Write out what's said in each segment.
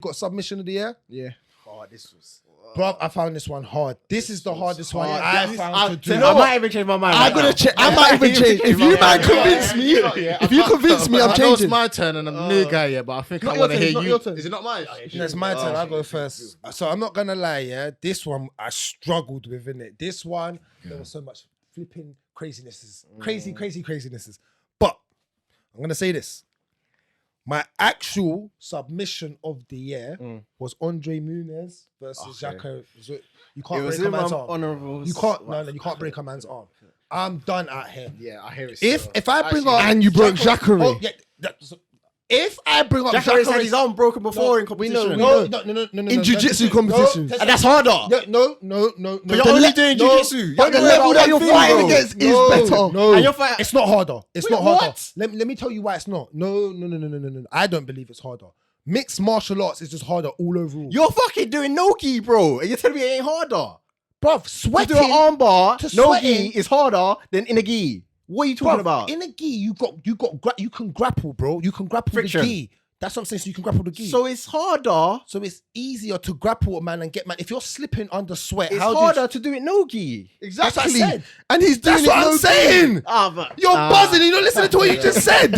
Got submission of the year? Yeah. Oh, this was. Bro, I found this one hard. This is the hardest one I found to do. I might even change my mind. I'm gonna change. I might even change. If you man convince me, if you convince me, I'm I know it's changing. my turn and I'm a new guy, yeah, but I think I want to hear you. Is it not mine? It's my turn. I'll go first. So I'm not gonna lie, yeah. This one I struggled with, innit? This one, there was so much flipping crazinesses. Crazinesses. But I'm gonna say this. My actual submission of the year was Andre Muniz versus Jacko. You can't break a man's arm. You can't. You can't break a man's arm. I'm done out here. Yeah, I hear it. If I bring up and you broke Jacare. Oh, yeah, if I bring up Jacare had his arm broken before in competition. No. In jiu-jitsu competitions. And that's harder. No. But you're only doing jiu-jitsu. But the level that you're fighting against is better. No, And you're fighting. it's not harder. It's not harder. What? Let me tell you why it's not. No. I don't believe it's harder. Mixed martial arts is just harder all overall. You're fucking doing no-gi, bro. And you're telling me it ain't harder. Bruv, To sweating. do an armbar, to no-gi sweating. is harder than in a gi. What are you talking about? In a gi, you can grapple, bro. You can grapple Friction. the gi. That's what I'm saying. So you can grapple the gi. So it's harder. So it's easier to grapple a man and get man. If you're slipping under sweat, It's how harder to do it no-gi. That's what I said. And he's doing That's what I'm saying. You're buzzing. You're not listening to what you just said.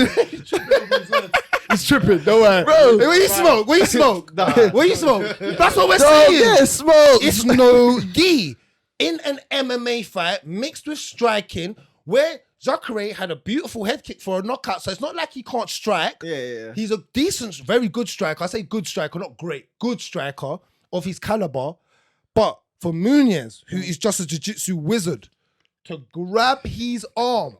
He's tripping. Don't worry. Bro, where you smoke? Where you smoke? Where you smoke? That's what we're saying. Yeah, smoke. It's no gi. In an MMA fight mixed with striking, where Jacare had a beautiful head kick for a knockout, so it's not like he can't strike. Yeah. He's a decent, very good striker. I say good striker, not great. Good striker of his caliber. But for Muniz, who is just a jiu-jitsu wizard, to grab his arm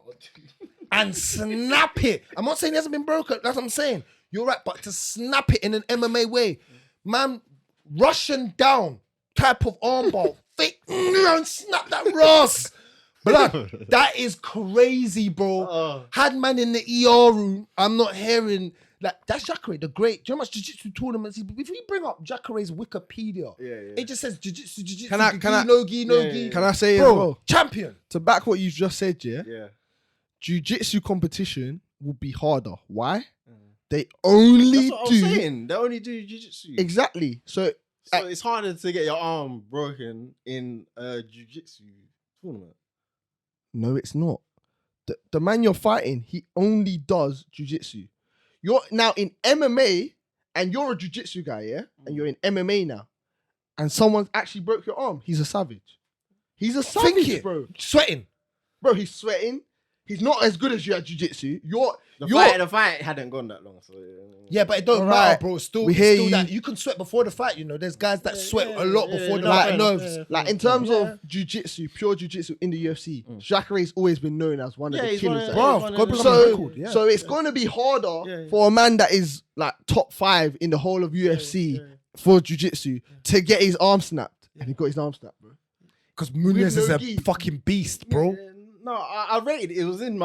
and snap it. I'm not saying he hasn't been broken. That's what I'm saying. You're right, but to snap it in an MMA way, man, Russian down type of armbar, fake and snap that Ross. Blood, that is crazy, bro. Had man in the ER room, I'm not hearing like that's Jacare, the great. Do you know how much jiu-jitsu tournaments? If you bring up Jacare's Wikipedia, it just says jiu-jitsu, Can I- no gi. Can I say it as Bro, well? champion. To back what you just said, yeah? Yeah. Jiu-jitsu competition will be harder. Why? They only That's what do... I'm saying. They only do jiu-jitsu. Exactly. So So it's harder to get your arm broken in a jiu-jitsu tournament. no, it's not. The man you're fighting, he only does jiu-jitsu. You're now in MMA and you're a jiu-jitsu guy, yeah? And you're in MMA now. And someone's actually broke your arm. He's a savage. He's a savage, Think it. bro. Sweating. Bro, he's sweating. He's not as good as you at jiu-jitsu. The fight hadn't gone that long. So Yeah, but it don't Alright. matter, bro. Still, We it's hear still you. that you can sweat before the fight. You know, there's guys that sweat a lot before the fight. Nerves. Like in terms of jiu-jitsu, pure jiu-jitsu in the UFC, Jacare's always been known as one of the killers. Bro, God bless him, So, record, yeah. so it's going to be harder for a man that is like top 5 in the whole of UFC for jiu-jitsu to get his arm snapped. And he got his arm snapped, bro. Because Muniz is no a gi. fucking beast, bro. No, I rated it. It was in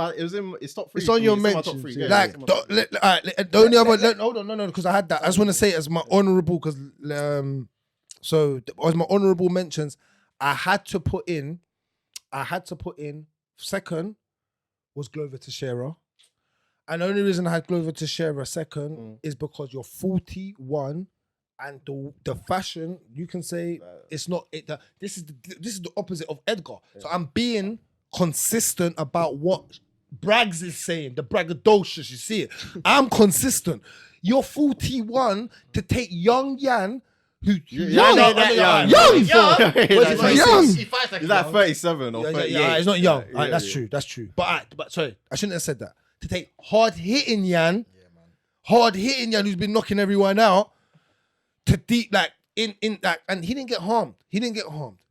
it's top 3. It's on your my mentions, top 3. yeah. Like, the only other, hold on, no, because I had that. I just want to say it as my honourable, because, so as my honourable mentions, I had to put in, second was Glover Teixeira. And the only reason I had Glover Teixeira second is because you're 41 and the fashion, you can say it's not, this is the opposite of Edgar. So I'm being consistent about what Bragz is saying, the braggadocious, you see it. I'm consistent. You're 41 to take young Yan, who young. He's like 37 or 38. Yeah, it's not young. Alright, that's true. That's true. But sorry, I shouldn't have said that. To take hard hitting Yan, who's been knocking everyone out, to deep like in that, and he didn't get harmed.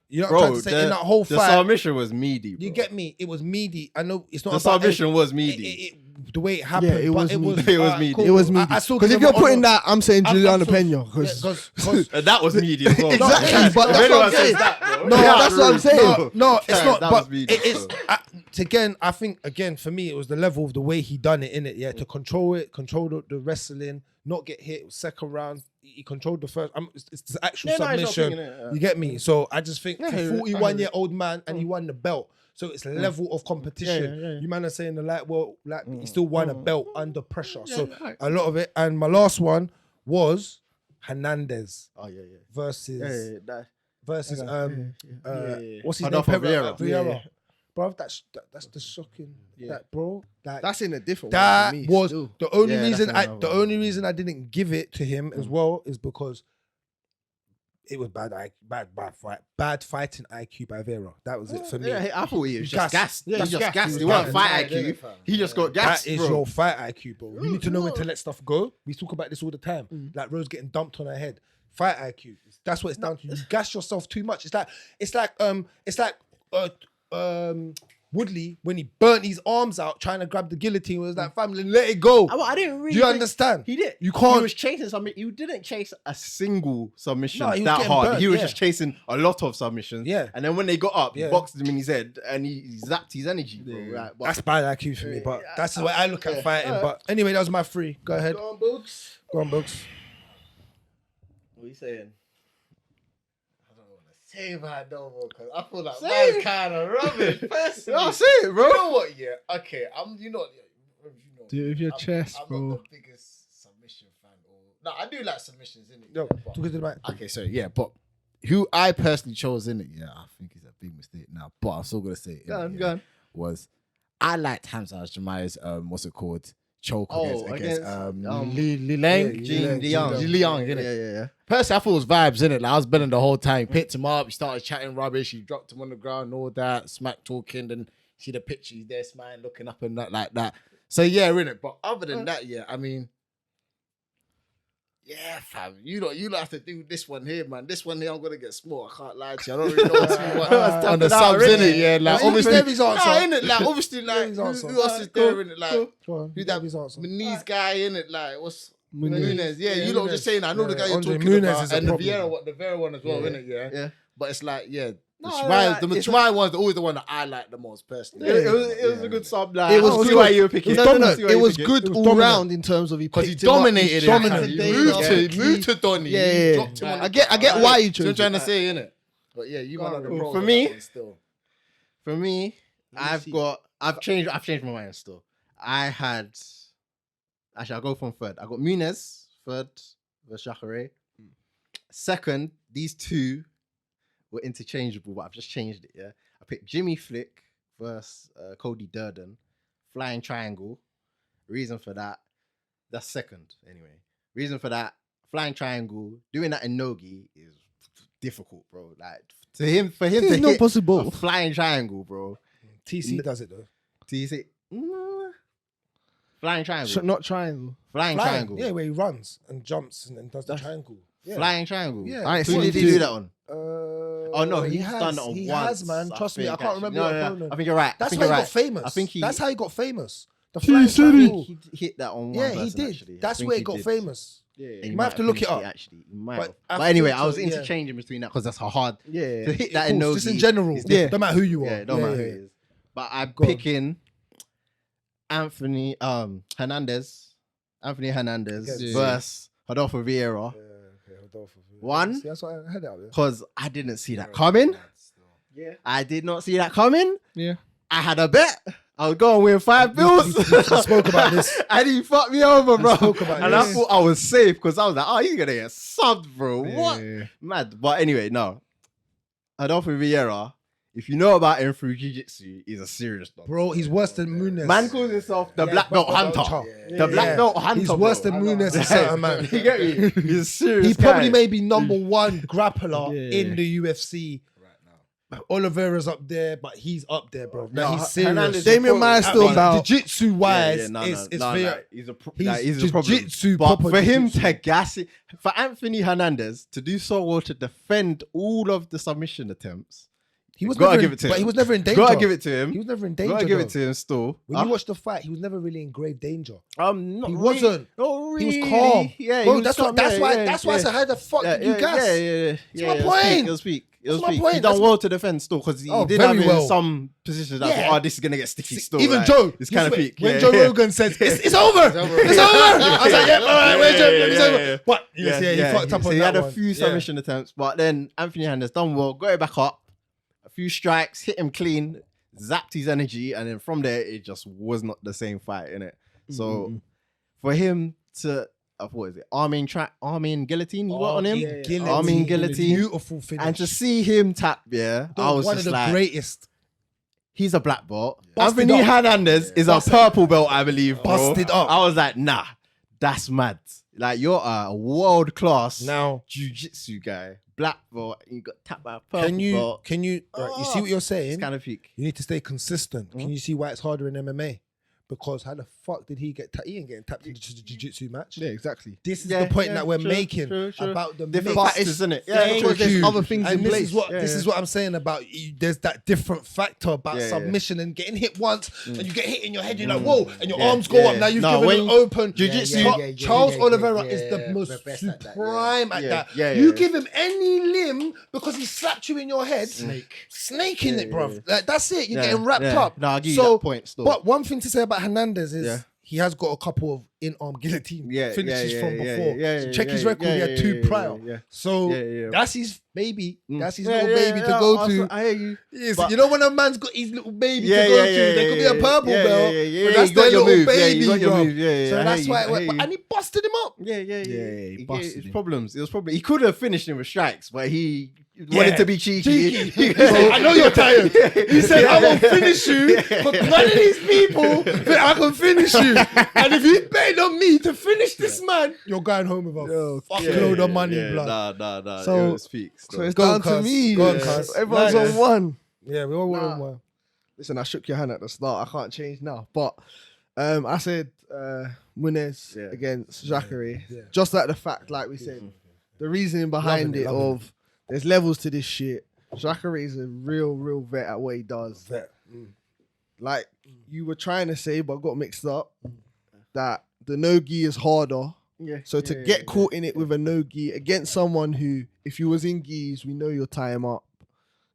You know what I'm trying to say? In that whole the fight, submission was meaty, bro. you get me? It was meaty. I know it's not. The about submission was meaty. The way it happened, Yeah, it but was it was meaty. It was alright, meaty. cool. It was meaty. I still Because give if you're him putting honor. that, I'm saying Juliana still- Pena. Yeah, Because And that was meaty as well. Exactly, but that's what I'm saying. No, that's what I'm saying. No, it's not. That But was meaty, it is. bro. I think for me, it was the level of the way he done it in it. Yeah, to control the wrestling, not get hit. Second round, he controlled the first. It's the actual Yeah, no, it's not submission. thinking it, yeah. You get me? So I just think for I hear it. 41-year-old man, and he won the belt. So it's a level of competition. Yeah. You man are saying the he still won a belt under pressure. So a lot of it. And my last one was Hernandez Oh yeah. versus That, what's his name? Rodolfo Vieira. Vieira. Bro, that's the shocking. Yeah. That bro, like That's in a different that one for me. was still. the only Yeah, reason that's another one. I didn't give it to him as well is because it was bad fighting IQ by Vieira. That was it for me. Yeah, I thought he was He just gassed. gassed. Yeah, He he's just gassed. gassed. He He was wasn't gassed. fight IQ. He just got gassed, That is bro. your fight IQ, bro. You need to know when to no. let stuff go. We talk about this all the time. Like Rose getting dumped on her head. Fight IQ. That's what it's down to. You gas yourself too much. It's like Woodley when he burnt his arms out trying to grab the guillotine. Was like, family, let it go. I didn't really. Do you understand? He did. You can't. He was chasing something. You didn't chase a single submission No, he was that getting hard. burnt, He was yeah. just chasing a lot of submissions. Yeah. And then when they got up, Yeah. he boxed him in his head and he zapped his energy, bro. Right. But That's bad IQ for me, but that's the way I look at yeah. fighting. But anyway, that was my three. Go ahead. Go on, Boogz. Go on, Boogz. what are you saying? Say about Novo because I feel like Say man's it. kind of rubbish. Personally, No, say it, bro. You know what? Yeah, okay. You know, Do it with your I'm- chest, I'm bro. not the biggest submission fan. No, I do like submissions, innit? Yo, yeah, but- talk to the mic. Okay, so yeah, but who I personally chose in it, yeah, I think is a big mistake now, but I'm still gonna say it. Go on, innit, go yeah, on. Was I liked Hamza Jamaya's what's it called? Choke Oh, against against, Li Lang, Jin Li Liang, innit? Yeah. Personally, I thought it was vibes in it. Like I was bending the whole time. Picked him up. He started chatting rubbish. He dropped him on the ground, and all that, smack talking. Then see the picture. He's there smiling, looking up and that like that. So yeah, in it. But other than that, yeah, I mean, yeah, fam. You don't have to do this one here, man. This one here, I'm gonna get small. I can't lie to you. I don't really know what's on the subs in it. Yeah, like Well, obviously, Davy's answer. no, in it. Like obviously, like Davy's who answer. else is there in it? Like Go on. who that Davy's answer. Muniz guy in it? Like what's Muniz. Muniz? Yeah, Yeah, you lot Muniz. just saying. I know the Yeah, guy you're Andre talking Muniz about, is a and the problem. Vieira one as well, Yeah. innit? Yeah. Yeah. But it's like, yeah, No, the it's Shmai one's always the one that I like the most personally. It was a good sub. Like, It was I see good. why you were picking. No, I see why it you was picking. good It was all dominant. round in terms of he Because he picked him up, dominated he it. dominated He it. moved Yeah. to Donny. Yeah, He yeah. dropped him on the I get why you ground. chose I'm trying it. to say, innit? But yeah, you man are the Cool. pros For on me- that one still. For me, Let me see. I've changed my mind still. Actually, I'll go from third. I got Muniz third versus Jacare. Second, these two were interchangeable, but I've just changed it. Yeah, I picked Jimmy Flick versus Cody Durden, flying triangle. Reason for that, that's second anyway. Reason for that, flying triangle, doing that in Nogi is difficult, bro. Like for him It's to not hit possible. a flying triangle, bro. TC does it though. Do you say flying triangle? Not triangle. Flying Flying. triangle. Yeah, where he runs and jumps and then does the That's- triangle. Yeah. Flying triangle. Yeah. I ain't Who seen did he him do that on? Oh no, he's done it on He once, has, man. I Trust me, I think, can't actually. remember No, your no, opponent. I think you're right. That's I think how he you're got right. famous. I think That's how he got famous. The He flying said it. triangle. He hit that on one Yeah, he person, did. actually. I That's think where he he got did. famous. Yeah, You might have to look it finished up. Actually, he might But have. I But anyway, think I was so, yeah. interchanging between that because that's how hard Yeah. to hit that Of in course, no just in general. Yeah. Don't matter who you are. Yeah, it don't matter who it is. But I'm Go on. picking Anthony Hernandez Yeah. versus Rodolfo Vieira One. See, that's why I had it out there. because I didn't see that coming. Yeah. I did not see that coming. Yeah. I had a bet. I was going to win 5 bills. We spoke about this. And he fucked me over, bro. spoke about And this. I thought I was safe because I was like, oh, he's going to get subbed, bro. Yeah. What? Mad. But anyway, no. Adolfo Vieira, if you know about him through jiu-jitsu, he's a serious dog. Bro, he's worse than Muniz. Man calls himself the Yeah, black belt black belt hunter. hunter. The black belt hunter. He's worse bro. than Muniz and certain man. You get me? He's a serious He probably guy. may be number one grappler Yeah. in the UFC. Oliveira's up there, but he's up there, bro. No, He's serious. Hernandez- Damien Maya's still about. Jiu-jitsu wise, Yeah, no, it's no, very. no. He's a He's a problem. jiu-jitsu, But proper for him jiu-jitsu. to gas it, for Anthony Hernandez to do so well to defend all of the submission attempts, He was Gotta never give in, it to but him. he was never in danger. gotta give it to He him. was never in danger. Gotta give it though. to him still. When you watch the fight, he was never really in grave danger. Not He really- wasn't. not He was really. calm. Yeah, Bro, he was that's calm. what. That's Yeah, why. yeah, That's why I yeah. said, how the fuck Yeah, did you gas? Yeah. my point. It'll speak. That's It'll my speak. point. He done That's- well to defend still because he Oh, did very have in well. some positions that Yeah. oh, this is gonna get sticky still. Even like, Joe, it's kind of peak. When Yeah, Joe yeah. Rogan said it's over, it's over. I was like, yeah, all right, where's Joe? It's over. But yeah, he fucked up so on he that had one. a few Yeah. submission attempts, but then Anthony Hernandez done well, got it back up, a few strikes, hit him clean, zapped his energy, and then from there it just was not the same fight, innit? So for him to what is it? Armin Guillotine. You got on him? Guillotine. Armin Guillotine. Beautiful finish. And to see him tap, I was one just of the like, greatest. he's a black belt. Busted Anthony up. Hernandez is a purple belt, I believe. Bro. Busted up. I was like, nah, that's mad. Like, you're a world class Now, jiu-jitsu guy. Black belt. You got tapped by a purple can you belt. you see what you're saying? It's kind of peak. You need to stay consistent. Can you see why it's harder in MMA? Because how the fuck did he get tapped? He ain't getting tapped in the jiu-jitsu match. Yeah, exactly. This is the point that we're making about the Different mix. factors, isn't it? Thank because there's you. other things And in this place. is what Yeah, this yeah. is what I'm saying about there's that different factor about Yeah, submission and getting hit once and you get hit in your head. You're like, whoa, and your arms go yeah. up. Now you've No, given when an open jiu-jitsu- Charles Oliveira yeah, is the yeah, most the best at that, supreme at yeah. that. Yeah, You yeah. give him any limb because he slapped you in your head. Snake in it, bruv. Like that's it. You're getting wrapped up. No, I'll give you that point still. But one thing to say about Hernandez is Yeah. he has got a couple of in-arm guillotine finishes from before. Yeah, So check his yeah, record, he had yeah, 2 yeah, prior. yeah. So Yeah. that's his baby. That's his Yeah, little yeah, baby yeah, to go to. I hear you. Yes, But- you know when a man's got his little baby Yeah, to go yeah, to, yeah, there could be a yeah, purple yeah, belt, yeah, yeah, but yeah, that's you got their your little move. Yeah, baby, you got your bro. move. Yeah, So I that's hear why you, I hear you. and he busted him up. Yeah. he busted It's him. problems. It was probably he could have finished him with strikes, but he wanted to be cheeky. So, I know you're tired. He said, I will finish you, but none of these people think I can finish you. And if you bet on me to finish this man, you're going home with a fuckload of money, blood. Nah. So- it was peaks. So it's Go on, down to cuz. me. Go on, Yeah. cuz. Everyone's Nice. on one. Yeah, we all Nah. want one. Listen, I shook your hand at the start. I can't change now. But I said Muniz Yeah. against Jacare. Yeah. Just like the fact, like we said, the reasoning behind Loving it, it loving of there's levels to this shit. Jacare is a real vet at what he does. Vet. Like you were trying to say, but got mixed up, that the no-gi is harder. Yeah. So to get caught in it with a no-gi against someone who, if you was in gis, we know you'll tie him up.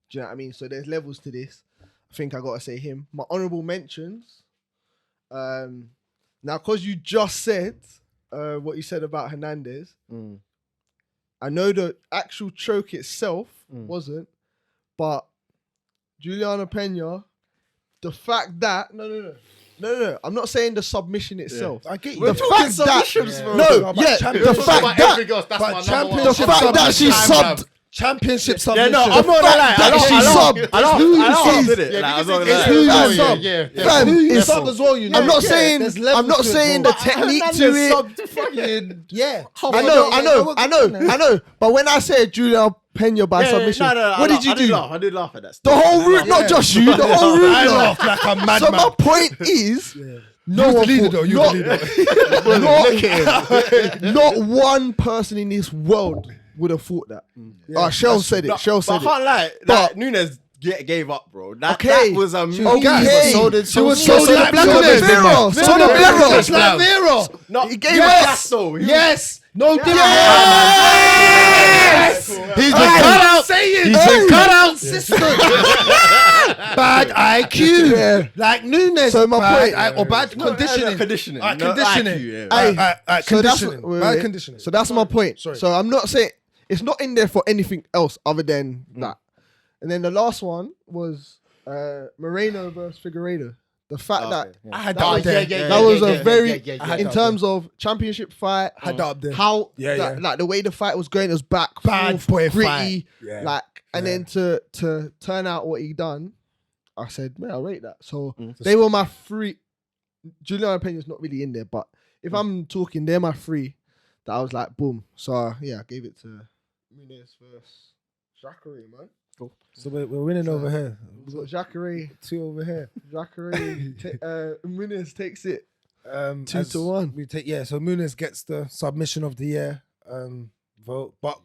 Do you know what I mean? So there's levels to this. I think I gotta say him. My honorable mentions. Now, cause you just said what you said about Hernandez, I know the actual choke itself wasn't, but Juliana Pena, the fact that no, I'm not saying the submission itself. I get you. The fact that bro. the fact that But the championship fact that she submission. subbed. Championship Yeah, submission. no, I'm not gonna lie. that she subbed. I Who you love, see? did it? Yeah, Like, because I'm not it's gonna who lie. you sub. Yeah. Fam, Who you it's- sub as well, you know. I'm not Yeah, saying there's levels I'm not to it, saying bro. the technique to it. Yeah. I know. But when I said Julia Pena by submission, what did you do? I did laugh at that. The whole route, not just you, the whole route. I laughed like a madman. So my point is, no You one the leader thought- though, you not- the leader. not one person in this world would have thought that. Shell said it. Shell But I said it. can't lie. But- Like, Nunes gave up, bro. That Okay. was a She was gassed. okay. So did she was so did Black Nunes. Nunes. Vera. So did Vera. Just like Vera. No, He gave yes. us- gas though. He was- Yes. No difference. Yes! He's been cut out. He's been cut out. Consistent. Bad IQ. Yeah. Like Nunes. So my point- or bad conditioning. Conditioning. Alright, No, conditioning. IQ, yeah. Alright, So that's conditioning. wait, Bad wait. conditioning. So that's my point. Sorry. So I'm not saying it's not in there for anything else other than that. And then the last one was Moreno versus Figueiredo. The fact that I had that that up was- there. that was a very I had in that terms of championship fight, had that up there. how Yeah, that- yeah. like the way the fight was going, it was back, Bad forth, boy gritty, fight. Yeah. like, and Yeah. then to turn out what he done, I said, man, I rate that. So Mm. they were my three. Juliana Pena's not really in there, but if I'm talking, they're my three. That I was like, boom. So yeah, I gave it to Muniz versus Jacare, man. So we're winning over here. We got Jacare, 2 over here. Muniz takes it. 2-1. We take so Muniz gets the submission of the year vote. But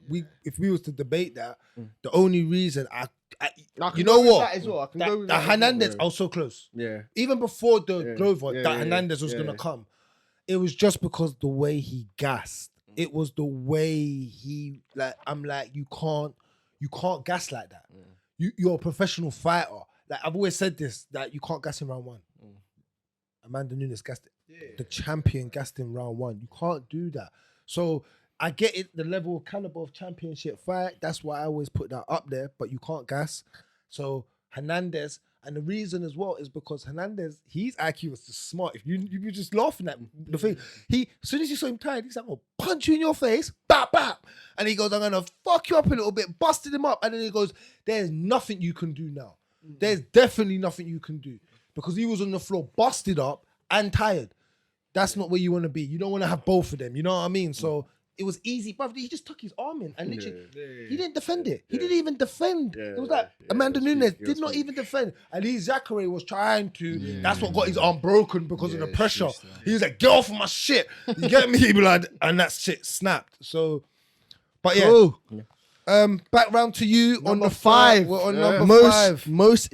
if we was to debate that, the only reason I can you go know with what? that as well. I can go with that as well. Hernandez, I was so close. Yeah. Even before the Glover, yeah, that yeah, Hernandez was yeah, gonna yeah. come. It was just because the way he gassed. It was the way he I'm like, you can't gas like that. You're a professional fighter. Like I've always said this, that you can't gas in round 1. Amanda Nunes gassed it. The champion gassed in round 1. You can't do that. So I get it, the level of caliber of championship fight. That's why I always put that up there, but you can't gas. So Hernandez, And the reason as well is because Hernandez, his IQ was just smart. If you're just laughing at the thing, as soon as you saw him tired, he's like, "I'll punch you in your face, bap bap," and he goes, "I'm gonna fuck you up a little bit," busted him up, and then he goes, "There's nothing you can do now. There's definitely nothing you can do," because he was on the floor, busted up and tired. That's not where you want to be. You don't want to have both of them. You know what I mean? So. It was easy, bro. He just took his arm in and literally, he didn't defend it. He didn't even defend. It was like Amanda Nunes did not even defend. And Zachary was trying to. That's what got his arm broken because of the pressure. He was like, "Get off of my shit." You get me, blood? And that shit snapped. So, but yeah. Back round to you on the 5. We're on number 5. Most